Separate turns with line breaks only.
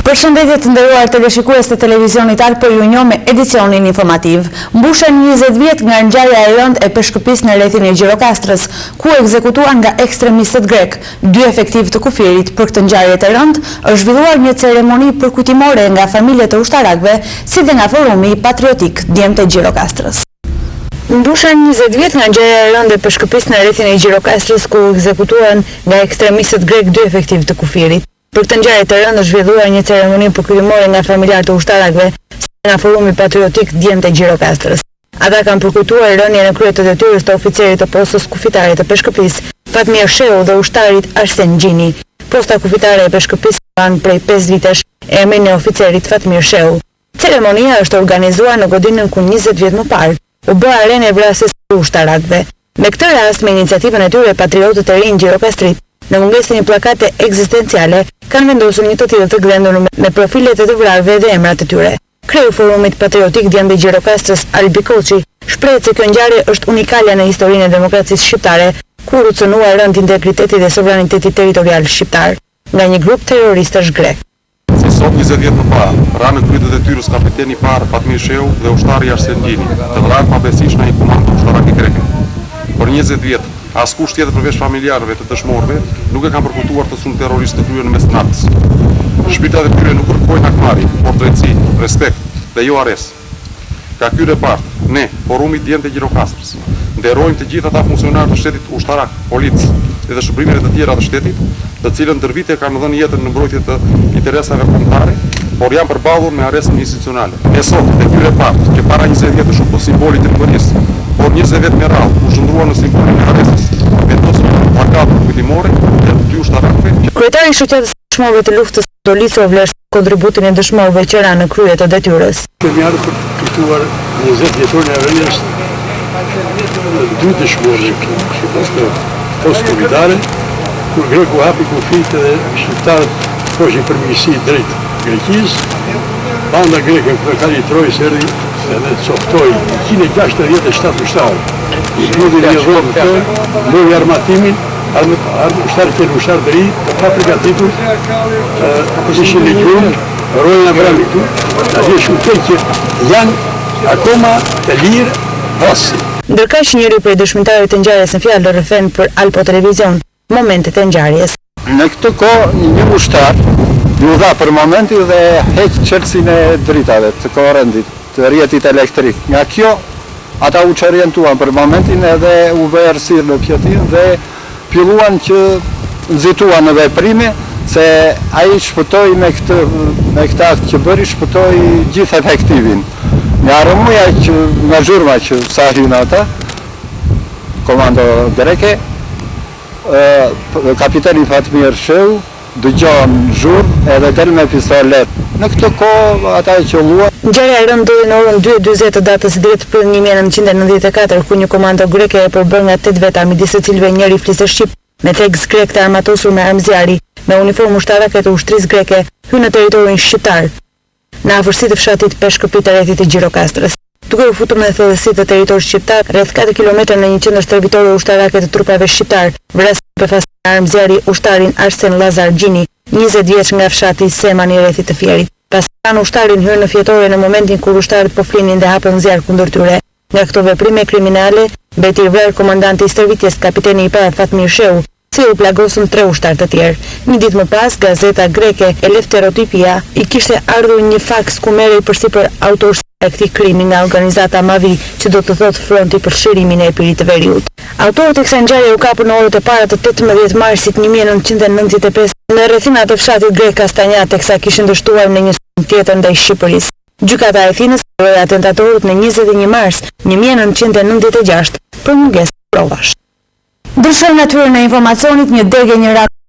Përshëndetje të nderuar teleshikues të televizionit Ark, për ju njoh me edicionin informativ. Mbushen 20 vjet nga ngjarja e rëndë e peshkëpisë në rrethin e Gjirokastrës, ku ekzekutuan nga ekstremistët grek 2 efektiv të kufirit. Për këtë ngjarje të rëndë është zhvilluar një ceremoni përkujtimore nga familjet e ushtarakëve, si dhe nga Forumi Patriotik Djemtë e Gjirokastrës. Mbushen 20 vjet nga ngjarja e rëndë e peshkëpisë në rrethin e Gjirokastrës, ku ekzekutuan nga ekstremistët grek 2 efektiv të kufirit. Për këtë ngjarje të rëndë është zhvilluar një ceremoni përkujtimore nga familjarët e ushtarakëve, si nga Forumi Patriotik Djemtë e Gjirokastrës. Ata kanë përkujtuar rënien e krye të detyrës të oficerit të postës kufitare të peshkëpisë, Fatmir Shehu, dhe ushtarit Arsen Gjini. Posta kufitare e peshkëpisë ban prej 5 vitesh emrin e oficerit Fatmir Shehu. Ceremonia është organizuar në godinën ku 20 vjet më parë u bë arenë e vrasjes së ushtarakëve. Me këtë rast, me iniciativën e tyre, patriotët e rinj gjirokastrit, në mungesën e plakate ekzistenciale, kanë vendosur një të tillë të glendur me profilet e të vrarëve dhe emrat e tyre. Kreu Forumit Patriotik Djemtë i Gjirokastrës, Albi Koçi, shpreh se kjo ngjarje është unikale në historinë e demokracisë shqiptare, kur u cënua rënd integriteti dhe sovraniteti territorial shqiptar nga një grup terroristësh grek.
Si sot 20 vjet më parë, ra në krye të detyrës kapiteni i parë Fatmir Shehu dhe ushtari Arsen Gjini, të vrarë pabesish në një komando ushtarake greke. Për 20 vjet, askush tjetër përveç familjarëve të dëshmorëve nuk e kanë përkutuar të sulm terroristë të kryer në mes natës. Shpirtat e tyre nuk kërkojnë hakmarrje, por drejtësi, respekt dhe jo arrest. Ka ky part, ne, Forumi Djemtë e Gjirokastrës, nderojmë të gjithë ata funksionarë të shtetit ushtarak, policë dhe shërbimet e të tjera të shtetit, të cilën ndër vite kanë dhënë jetën në mbrojtje të interesave kombëtare, por janë përballur me arrestin institucionale. E sot, te ky part, që para 20 vjet është simboli i Tripërisë, por 20 vjet me radhë u zhvillua në simbolin e arrestit, vendosur plakat kujtimore të 2 ushtarakëve.
Kryetari i shoqatës së dëshmorëve të luftës Doliso vlerëson kontributin e dëshmorëve që ranë në krye të detyrës.
Kemi ardhur për të kujtuar 20 vjetorin e rënies 2 dëshmorë që post-kovidare, kur Greku hapi kufit dhe shqiptarët poshin përmirësi drejt Greqisë, banda greke kryetari i Trojës erdhi edhe coftoi 167 ushtarë. Zgjodhi një rrugë të mori armatimin, ushtarët e ushtarë të ri, të pa përgatitur, ishin në gjumë, rolën e vrami këtu, atje shkutej që janë akoma të lirë pasi.
Ndërkaq njëri prej dëshmitarëve të ngjarjes në fjalë rrëfen për Alpo Televizion momentet e ngjarjes.
Në këtë kohë një ushtar ju dha për momenti dhe heq çelësinë e dritave të korrentit, të rrjetit elektrik. Nga kjo ata u çorientuan për momentin edhe u bë errësirë në pjetin dhe filluan që nxituan në veprime se ai shpëtoi me këtë akt që bëri, shpëtoi gjithë efektivin. Nga rëmuja që nga zhurma që sa hynë ata, komando greke, kapiteni Fatmir Shehu dëgjon zhurmë edhe del me pistolet. Në këtë kohë ata e qelluan.
Ngjarja e rëndë ndodhi në orën 2:40 të datës 10 prill 1994, ku një komando greke e përbër nga 8 veta, midis të cilëve njëri fliste shqip, me tekst grek të armatosur me armë zjarri, me uniformë ushtarake të ushtrisë greke, hyn në territorin shqiptar, në afërsi të fshatit Peshkëpi të rrethit të Gjirokastrës. Duke u futur në thellësi të territorit shqiptar, rreth 4 kilometra në një qendër stërvitore ushtarake të trupave shqiptar, vrasin me fas armë zjarri ushtarin Arsen Lazar Gjini, 20 vjeç nga fshati Seman i rrethit të Fierit. Pas ushtarin hyrë në fjetore në momentin kur ushtarët po flinin dhe hapën zjarr kundër tyre. Nga këto veprime kriminale, mbeti i vrarë komandanti i stërvitjes, kapiteni i parë Fatmir Shehu, si u plagosën 3 ushtarë të tjerë. Një ditë më pas, gazeta greke Eleftherotypia i kishte ardhur një faks ku merrej përsipër autorësia e këtij krimi nga organizata Mavi, që do të thotë Fronti për Shërimin e Epirit të Veriut. Autorët e kësaj ngjarje u kapën në orët e para të 18 marsit 1995 në rrethinat e fshatit grek Kastanjat, teksa kishin dështuar në një sulm tjetër ndaj Shqipërisë. Gjykata e Athinës lëroi atentatorët në 21 mars 1996 për mungesë provash. Ndryshon natyrën e informacionit, një degë një